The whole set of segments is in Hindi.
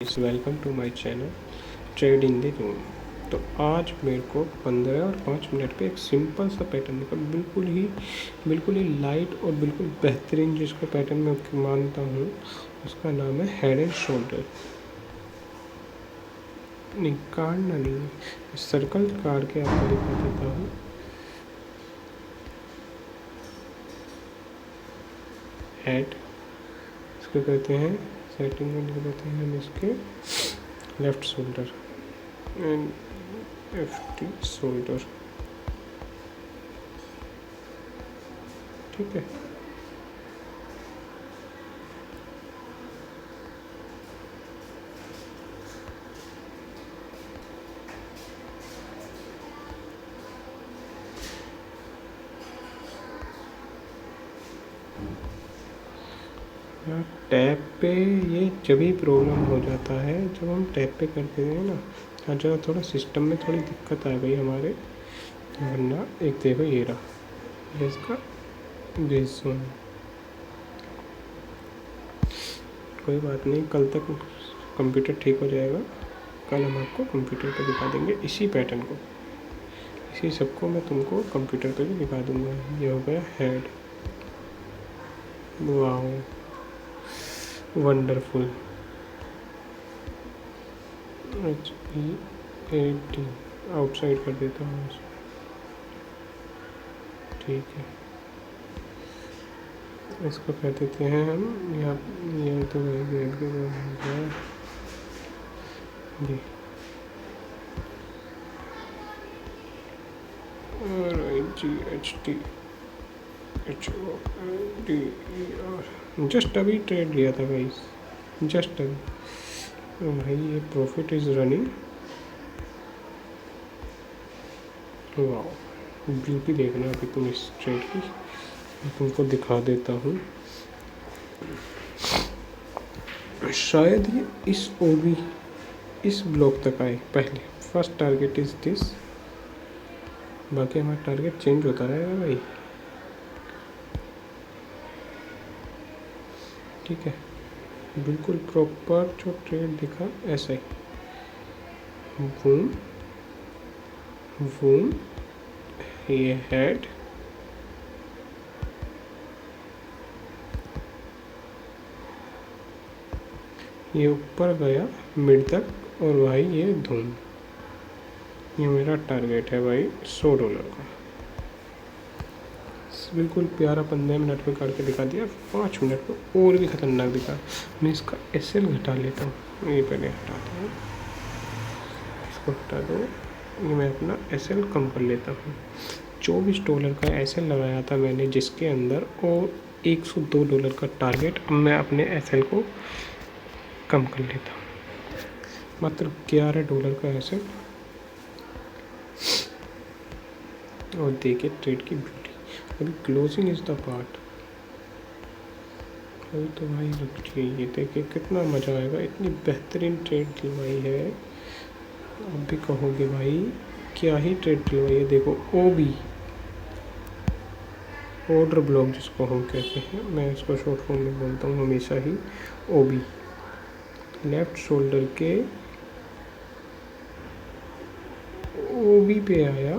इस welcome to my channel trade in the room. तो आज मेरे को 15 और 5 मिनट पे एक सिंपल सा पैटर्न का बिल्कुल ही लाइट और बिल्कुल बेहतरीन जिसको पैटर्न मैं मानता हूँ उसका नाम है हेड एंड शोल्डर। नहीं काटना नहीं है, सर्कल काट के आपको दिखा देता हूँ। हेड इसको कहते हैं, सेटिंग में लिख देते हैं हम इसके left shoulder and FT shoulder. ठीक है, टैप पे ये जब ही प्रॉब्लम हो जाता है जब हम टैप पे करते हैं ना। अच्छा, थोड़ा सिस्टम में थोड़ी दिक्कत आ गई हमारे, वरना एक देखो ये रहा ये इसका बेस जोन। कोई बात नहीं, कल तक कंप्यूटर ठीक हो जाएगा। कल हम आपको कंप्यूटर पे दिखा देंगे इसी पैटर्न को, इसी सबको मैं तुमको कंप्यूटर पे भी दिखा दूंगा। ये हो गया head. Wow wonderful. HEAD outside कर देता हूँ इसको। ठीक है, इसको कह देते हैं हम यहाँ। ये तो ग्रेड के जी RIGHTHOLDER। जस्ट अभी ट्रेड लिया था भाई, जस्ट अभी। तो भाई ये प्रॉफिट इज रनिंग। वाह ब्यूटी देखना अभी तुम इस ट्रेड की, मैं तुमको दिखा देता हूँ। शायद ये इस OB इस ब्लॉक तक आए पहले। फर्स्ट टारगेट इज दिस, बाकी हमारा टारगेट चेंज होता रहेगा भाई। ठीक है, बिल्कुल प्रॉपर जो ट्रेड दिखा ऐसा ही, बूम बूम। ये हेड, ये ऊपर गया मिड तक, और भाई ये धूम। ये मेरा टारगेट है भाई $100 का। बिल्कुल प्यारा 15 मिनट में करके दिखा दिया। 5 मिनट में और भी ख़तरनाक दिखा। मैं इसका SL घटा लेता हूँ, ये पहले हटाता हूँ, इसको हटा दो। ये मैं अपना SL कम कर लेता हूँ। $24 का SL लगाया था मैंने जिसके अंदर, और $102 का टारगेट। अब मैं अपने SL को कम कर लेता हूँ, मात्र $11 का SL। और देखिए ट्रेड की ब्यूटी। अभी क्लोजिंग इज द पार्ट। अभी तो भाई रुकिए, ये देखिए कितना मज़ा आएगा। इतनी बेहतरीन ट्रेड दिलवाई है, आप भी कहोगे भाई क्या ही ट्रेड दिलवाई है। देखो OB ऑर्डर ब्लॉक जिसको हम कहते हैं, मैं इसको शॉर्ट फॉर्म में बोलता हूँ हमेशा ही OB। लेफ्ट शोल्डर के OB पे आया,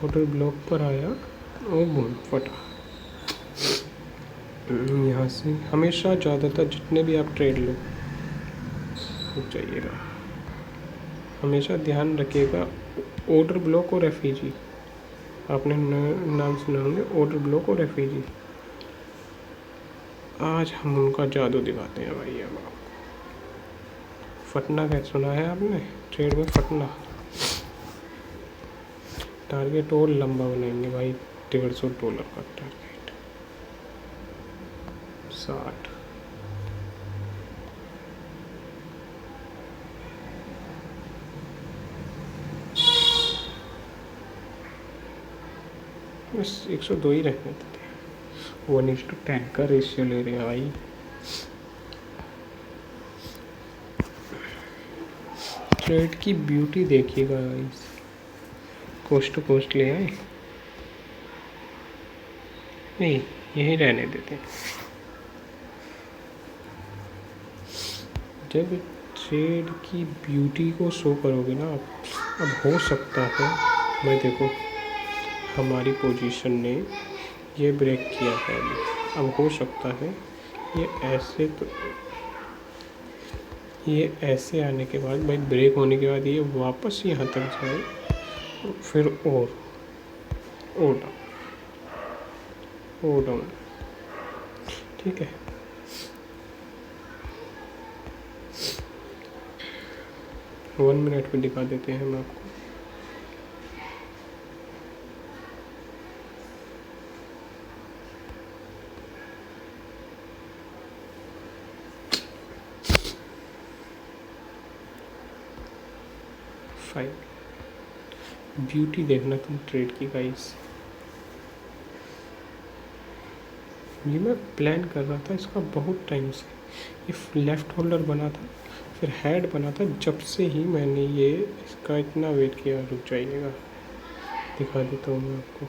ऑर्डर ब्लॉक पर आया और बूम फटा। यहाँ से हमेशा ज़्यादातर जितने भी आप ट्रेड लो चाहिएगा, हमेशा ध्यान रखिएगा ऑर्डर ब्लॉक और FEG। आपने नाम सुना होंगे ऑर्डर ब्लॉक और FEG। आज हम उनका जादू दिखाते हैं भाई। अब आपको फटना क्या सुना है आपने, ट्रेड में फटना। टारगेट और लंबा बनाएंगे भाई, $150 का टारगेट। 60 बस 102 ही रहने देते हैं। 1:10 का रेशियो ले रहे हैं भाई। ट्रेड की ब्यूटी देखिएगा गाइस, कोस्ट टू कोस्ट ले आए। नहीं यही रहने देते हैं। जब ट्रेड की ब्यूटी को शो करोगे ना आप, अब हो सकता है भाई देखो हमारी पोजीशन ने ये ब्रेक किया है अभी, अब हो सकता है ये ऐसे, तो ये ऐसे आने के बाद भाई ब्रेक होने के बाद ये वापस यहाँ तक जाए, फिर और डाउन, ठीक है। वन मिनट में दिखा देते हैं हम आपको। फाइन, ब्यूटी देखना तुम ट्रेड की गाइस। ये मैं प्लान कर रहा था इसका बहुत टाइम से, ये लेफ़्ट होल्डर बना था, फिर हेड बना था, जब से ही मैंने ये इसका इतना वेट किया। रुक जाइएगा, दिखा देता हूँ मैं आपको।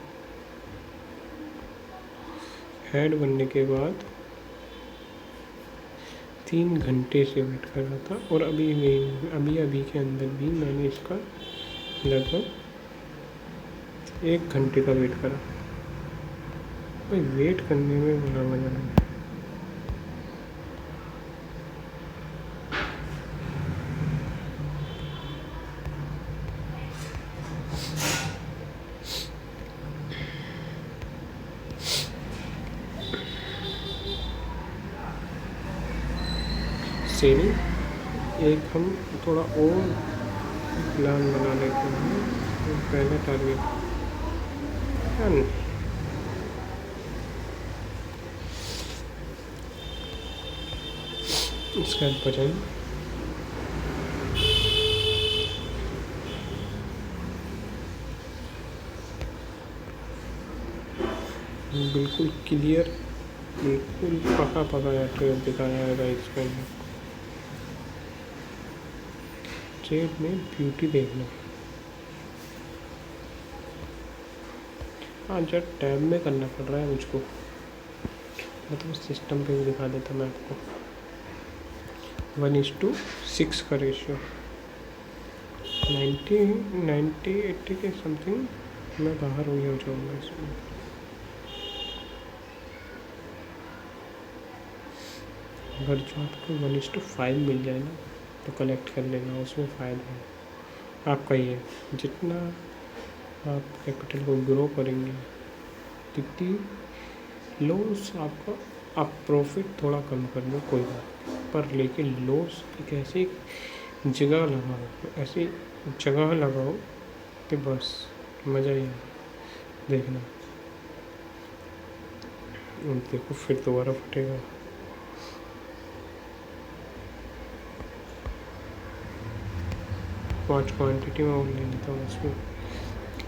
हेड बनने के बाद 3 घंटे से वेट कर रहा था, और अभी के अंदर भी मैंने इसका लगभग 1 घंटे का वेट करा। भाई वेट करने में बड़ा मज़ा नहीं। सेलिंग एक हम थोड़ा और प्लान बना लेते हैं, तो पहले टारगेट इसका वजन बिल्कुल क्लियर, बिल्कुल पका ट्रेड दिखाया है गाइस मैंने। ट्रेड में ब्यूटी देखना। हाँ जब टैब में करना पड़ रहा है मुझको, मतलब सिस्टम पे भी दिखा देता मैं आपको। 1:6 का रेशियो, 90-80 के समथिंग मैं बाहर हो जाऊँगा इसमें। अगर जो आपको 1:5 मिल जाए ना तो कलेक्ट कर लेना, उसमें फ़ायदा है आपका। ये जितना आप कैपिटल को ग्रो करेंगे जितनी लॉस आपका, आप प्रॉफिट थोड़ा कम कर लो कोई बात नहीं, पर लेकिन लॉस एक ऐसी जगह लगाओ कि बस मज़ा ही आए देखना। देखो फिर दोबारा फटेगा। पाँच क्वांटिटी में और ले लेता हूँ उसमें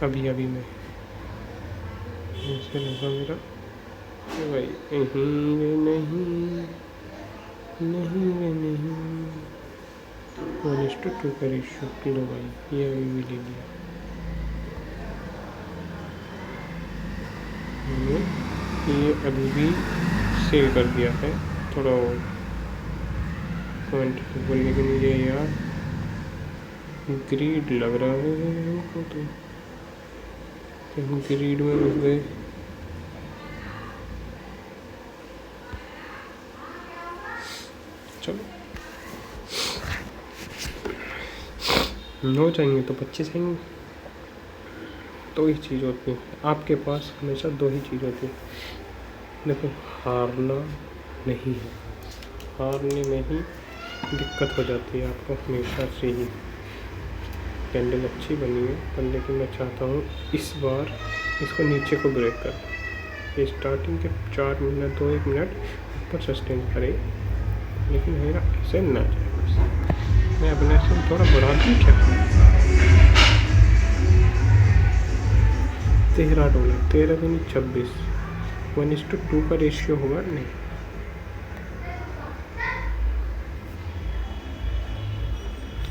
अभी में ऐसे लगा मेरा भाई। नहीं 1:2 का रेशियो किलो भाई, ये अभी भी ले लिया ये अभी भी सेल कर दिया है थोड़ा और क्वांटिटी को, लेकिन ये यार ग्रीड लग रहा है हमको, तो हम ग्रीड में घुस गए। चलो हो जाएंगे तो 25 आएंगे। 2 ही चीज़ होती है आपके पास, हमेशा 2 ही चीज़ होती है। देखो हारना नहीं है, हारने में ही दिक्कत हो जाती है आपको हमेशा से ही। कैंडल अच्छी बनी है पर लेकिन मैं चाहता हूँ इस बार इसको नीचे को ब्रेक कर। ये स्टार्टिंग के 4 मिनट 2-1 मिनट ऊपर सस्टेन करे, लेकिन मेरा ऐसे ना जाए। बस मैं अपने से थोड़ा बढ़ा दूँ क्या। $13, 13 दूनी 26, 1:2 का रेशियो होगा नहीं।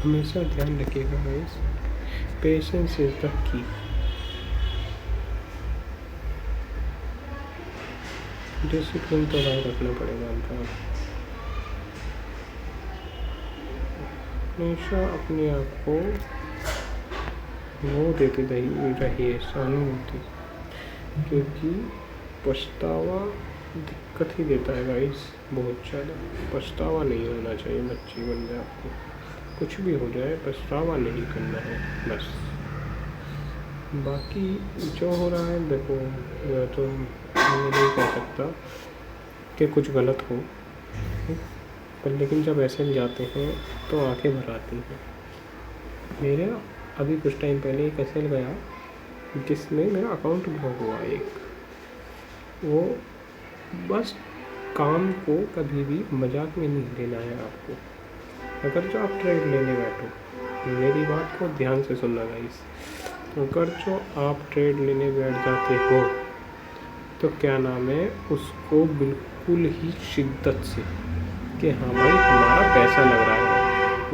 हमेशा ध्यान रखिएगा guys, patience is the key. Discipline तो भाई रखना पड़ेगा हमको। हमेशा अपने आप को वो देते रहिए सहानुभूति, क्योंकि पछतावा दिक्कत ही देता है गाइस, बहुत ज़्यादा। पछतावा नहीं होना चाहिए बच्चे बन जाए आपको, कुछ भी हो जाए पछतावा नहीं करना है बस। बाकी जो हो रहा है देखो, तो मैं नहीं कह सकता कि कुछ गलत हो, पर लेकिन जब ऐसे जाते हैं तो आंखें भर आती हैं। मेरा अभी कुछ टाइम पहले एक एसएल गया जिसमें मेरा अकाउंट ब्लॉक हुआ एक। वो बस काम को कभी भी मजाक में नहीं लेना है आपको। अगर जो आप ट्रेड लेने बैठो, मेरी बात को ध्यान से सुनना गाइस, अगर जो आप ट्रेड लेने बैठ जाते हो तो क्या नाम है, उसको बिल्कुल ही शिद्दत से कि हाँ भाई हमारा पैसा लग रहा है,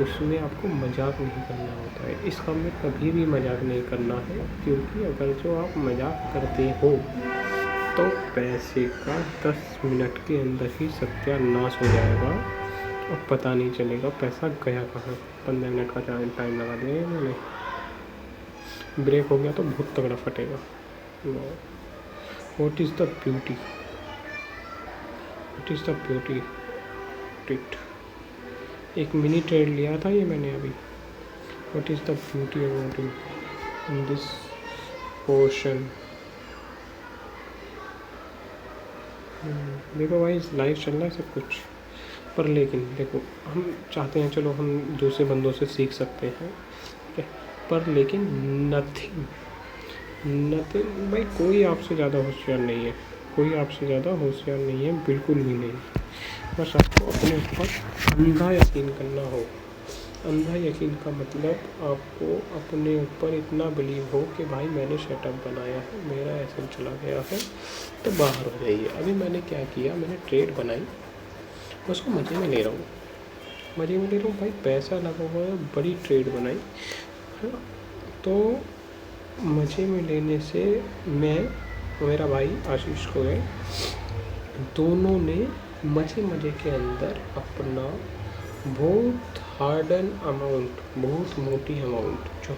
उसमें आपको मजाक नहीं करना होता है। इस काम में कभी भी मजाक नहीं करना है, क्योंकि अगर जो आप मजाक करते हो तो पैसे का 10 मिनट के अंदर ही सत्यानाश हो जाएगा और पता नहीं चलेगा पैसा गया कहाँ। 15 मिनट का टाइम लगा दिया इन्होंने, ब्रेक हो गया तो बहुत तगड़ा फटेगा। What is the beauty, what is the beauty it. एक मिनी ट्रेड लिया था ये मैंने अभी। What is the beauty about in this portion. देखो भाई लाइफ चल रहा है सब कुछ, पर लेकिन देखो हम चाहते हैं चलो हम दूसरे बंदों से सीख सकते हैं, ठीक है, पर लेकिन नथिंग भाई, कोई आपसे ज़्यादा होशियार नहीं है, कोई आपसे ज़्यादा होशियार नहीं है, बिल्कुल भी नहीं। बस आपको अपने ऊपर अंधा यकीन करना हो। अंधा यकीन का मतलब आपको अपने ऊपर इतना बिलीव हो कि भाई मैंने सेटअप बनाया है, मेरा ऐसे चला गया है तो बाहर हो जाइए। अभी मैंने क्या किया, मैंने ट्रेड बनाई, उसको मज़े में ले रहा हूँ, मज़े में ले रहा हूँ भाई, पैसा लगा हुआ है, बड़ी ट्रेड बनाई है। तो मज़े में लेने से मैं, मेरा भाई आशीष को है, दोनों ने मज़े के अंदर अपना बहुत हार्ड एंड अमाउंट, बहुत मोटी अमाउंट, जो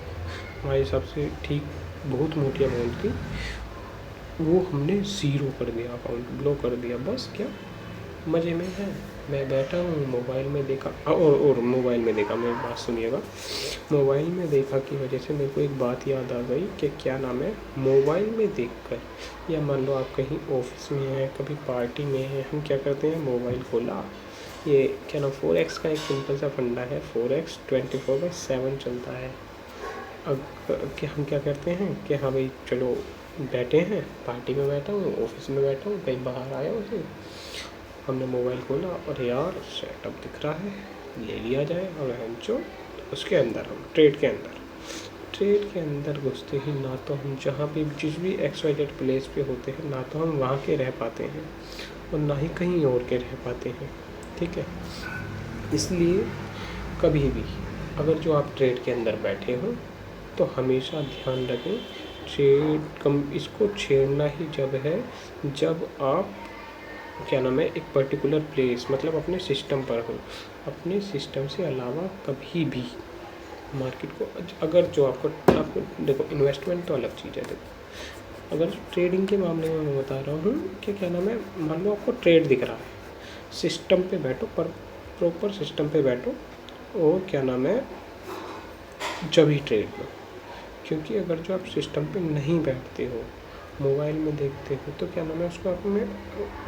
हमारे हिसाब से ठीक बहुत मोटी अमाउंट थी, वो हमने ज़ीरो कर दिया, अकाउंट ब्लॉक कर दिया। बस क्या मज़े में है, मैं बैठा हूँ मोबाइल में देखा, और मोबाइल में देखा, मेरी बात सुनिएगा, मोबाइल में देखा की वजह से मेरे को एक बात याद आ गई कि क्या नाम है, मोबाइल में देखकर, या मान लो आप कहीं ऑफिस में हैं, कभी पार्टी में हैं, हम क्या करते हैं, मोबाइल खोला, ये क्या नाम, फोरेक्स का एक सिंपल सा फंडा है, फोरेक्स 24/7 चलता है। अब कि हम क्या करते हैं कि हाँ भाई चलो बैठे हैं, पार्टी में बैठा हूँ, ऑफिस में बैठा हूँ, कहीं बाहर आया हूँ, तो हमने मोबाइल खोला और यार सेटअप दिख रहा है, ले लिया जाए, और हम जो उसके अंदर, हम ट्रेड के अंदर घुसते ही ना तो हम जहाँ भी जिस भी XYZ प्लेस पे होते हैं, ना तो हम वहाँ के रह पाते हैं और ना ही कहीं और के रह पाते हैं, ठीक है। इसलिए कभी भी अगर जो आप ट्रेड के अंदर बैठे हो तो हमेशा ध्यान रखें, इसको छेड़ना ही जब है जब आप क्या नाम है, एक पर्टिकुलर प्लेस, मतलब अपने सिस्टम पर हो। अपने सिस्टम से अलावा कभी भी मार्केट को, अगर जो आपको देखो, इन्वेस्टमेंट तो अलग चीज़ है। देखो अगर ट्रेडिंग के मामले में मैं बता रहा हूँ कि क्या नाम है, मान लो आपको ट्रेड दिख रहा है, सिस्टम पे बैठो, पर प्रॉपर सिस्टम पे बैठो, और क्या नाम है, जब ही ट्रेड लो। क्योंकि अगर जो आप सिस्टम पे नहीं बैठते हो, मोबाइल में देखते हो, तो क्या नाम है, उसको आप में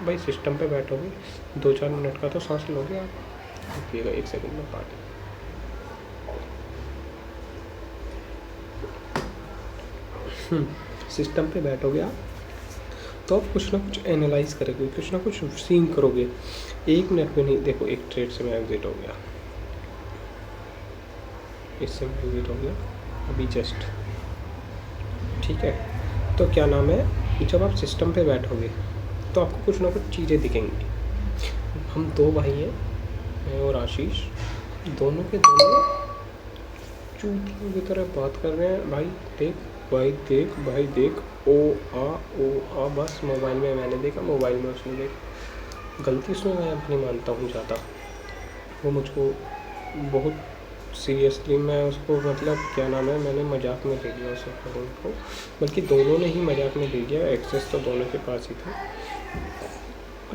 भाई सिस्टम पे बैठोगे, 2-4 मिनट का तो सांस लोगे आप, रुकिएगा 1 सेकंड में पानी। सिस्टम पे बैठोगे आप तो आप कुछ ना कुछ एनालाइज करोगे, कुछ ना कुछ सीन करोगे। 1 मिनट में नहीं, देखो एक ट्रेड से मैं एग्जिट हो गया, इससे मैं एग्जिट हो गया अभी जस्ट, ठीक है। तो क्या नाम है, जब आप सिस्टम पे बैठोगे तो आपको कुछ ना कुछ चीज़ें दिखेंगी। हम 2 भाई हैं, मैं और आशीष, दोनों के दोनों चूतियों की तरह बात कर रहे हैं, भाई देख, भाई देख, भाई देख, ओ आ, बस मोबाइल में मैंने देखा, मोबाइल में उसने देखा। गलती उसमें मैं अपनी मानता हूँ ज़्यादा, वो मुझको बहुत सीरियसली मैं उसको मतलब क्या नाम है, मैंने मजाक में ले लिया उस अकाउंट को, बल्कि दोनों ने ही मजाक में ले लिया, एक्सेस तो दोनों के पास ही था।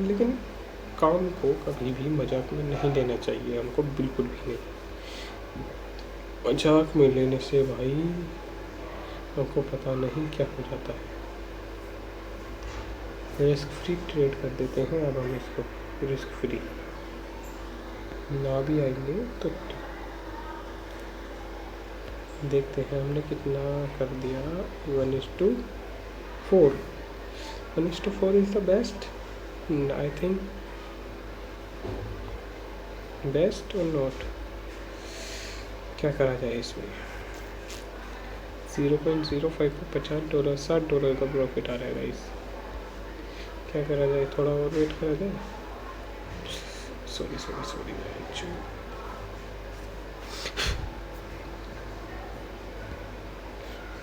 लेकिन काम को कभी भी मजाक में नहीं लेना चाहिए हमको, बिल्कुल भी नहीं। मजाक में लेने से भाई हमको पता नहीं क्या हो जाता है। रिस्क फ्री ट्रेड कर देते हैं अब हम इसको, रिस्क फ्री ना भी आएंगे तो देखते हैं हमने कितना कर दिया। 1:4, 1:4 is the best, I think, best और नॉट। क्या करा जाए इसमें? 0.05 को $50, $60 का प्रॉफिट आ रहा है गाइस। क्या करा जाए? थोड़ा और वेट करा जाए। सॉरी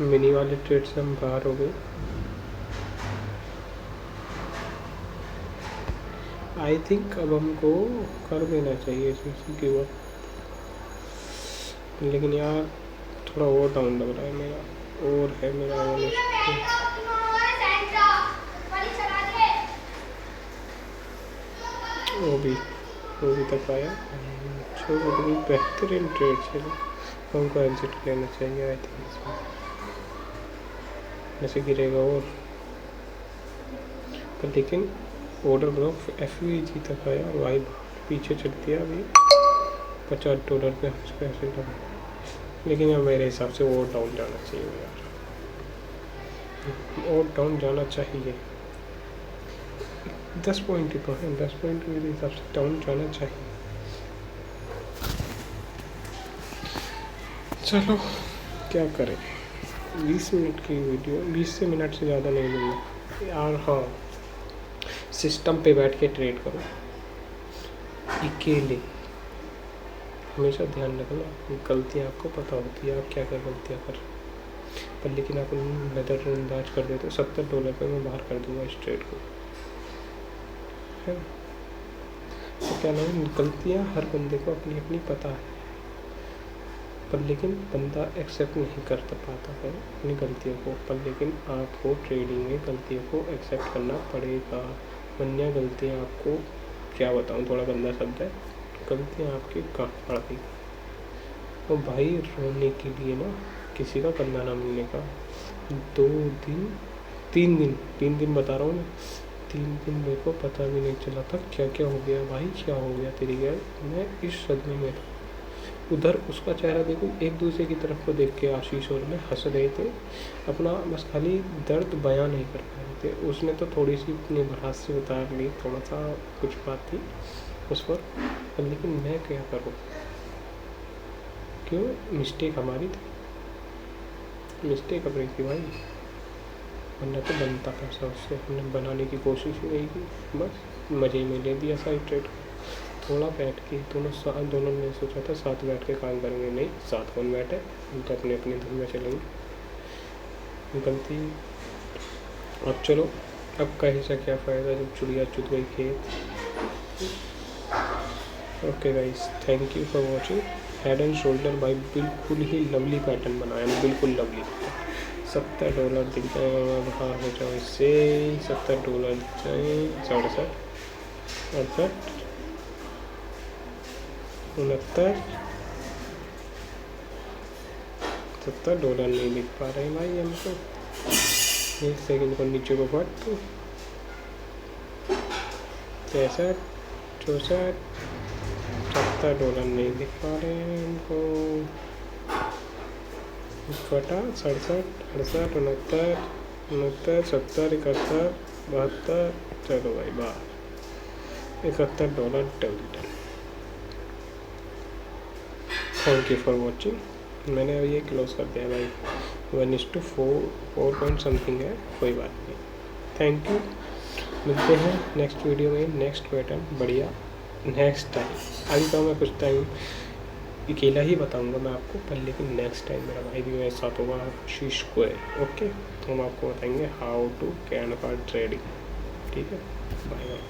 मिनी वाले ट्रेड से हम बाहर हो गए। आई थिंक अब हमको कर देना चाहिए इसमें से गिव अप, लेकिन यार थोड़ा और डाउन लग रहा है मेरा, और है मेरा वो भी तक आया। जो भी बेहतरीन ट्रेड से हमको एग्जिट लेना चाहिए आई थिंक इसमें, ऐसे गिरेगा और, पर लेकिन ऑर्डर ब्लॉक FUEG तक आया, वाई पीछे चल दिया अभी $50 पे पैसे लगा। लेकिन यार मेरे हिसाब से और डाउन जाना चाहिए यार, और डाउन जाना चाहिए। 10 पॉइंट ही तो है, 10 पॉइंट मेरे हिसाब से डाउन जाना चाहिए। चलो क्या करें, 20 मिनट की वीडियो, 20 से मिनट से ज़्यादा नहीं लूँगा यार। हाँ, सिस्टम पे बैठ के ट्रेड करो अकेले, हमेशा ध्यान रखना। गलतियाँ आपको पता होती है आप क्या क्या गलतियाँ कर, पर लेकिन आप नज़रअंदाज कर देते हो। $70 पे मैं बाहर कर दूंगा इस ट्रेड को, है तो क्या नाम, गलतियाँ हर बंदे को अपनी अपनी पता है, पर लेकिन बंदा एक्सेप्ट नहीं कर पाता है अपनी गलतियों को। पर लेकिन आपको ट्रेडिंग में गलतियों को एक्सेप्ट करना पड़ेगा, वरना गलतियाँ आपको क्या बताऊँ, थोड़ा गंदा शब्द है, गलतियाँ आपकी गाँठ फाड़ देगी। तो भाई रोने के लिए ना, किसी का कंधा ना मिलने का, 2 दिन 3 दिन बता रहा हूँ मैं, 3 दिन मेरे को पता भी नहीं चला था क्या क्या हो गया भाई, क्या हो गया तेरी गैर। मैं इस सदमे में था। उधर उसका चेहरा देखो, एक दूसरे की तरफ को देख के आशीष और मैं हंस रहे थे, अपना बस खाली दर्द बयां नहीं कर पा रहे थे। उसने तो थोड़ी सी अपनी भड़ास से उतार ली, थोड़ा सा कुछ बात थी उस पर, लेकिन मैं क्या करूँ, क्यों, मिस्टेक हमारी थी, मिस्टेक अपनी थी भाई, वरना तो बनता पैसा उससे, हमने बनाने की कोशिश ही नहीं की, बस मज़े में ले दिया साइड ट्रेड। थोड़ा बैठ के दोनों ने सोचा था साथ बैठ के काम करेंगे, नहीं साथ कौन बैठे, हम तो अपने अपने धुन में चलेंगे। गलती अब चलो, अब कहे से क्या फ़ायदा जब चिड़िया चुग गई खेत। Okay guys, thank you for watching. Head and shoulder भाई बिल्कुल ही लवली पैटर्न बनाया, बिल्कुल लवली। $70 दिख जाएगा, बाहर हो जाओ इससे। $70 दिख जाए, 67, 68, 69, $70 नहीं दिख पा रहे भाई हमको। एक सेकंड को नीचे को फट, 63, 64, $70 नहीं दिख पा रहे हैं हमको। फटा 67, 68, 69, 69, 70, 71, 72, चलो भाई बाहर, $71 done. Thank you for watching. मैंने अब ये क्लोज कर दिया भाई, 1:4 पॉइंट समथिंग है, कोई बात नहीं। थैंक यू, मिलते हैं नेक्स्ट वीडियो में, नेक्स्ट पैटर्न बढ़िया नेक्स्ट टाइम। अभी तो मैं कुछ टाइम अकेला ही बताऊंगा मैं आपको, पर लेकिन नेक्स्ट टाइम मेरा भाई भी मेरे साथ होगा, आशीष गोयल। ओके, तो हम आपको बताएंगे how to can card trading. ठीक है, बाय बाय।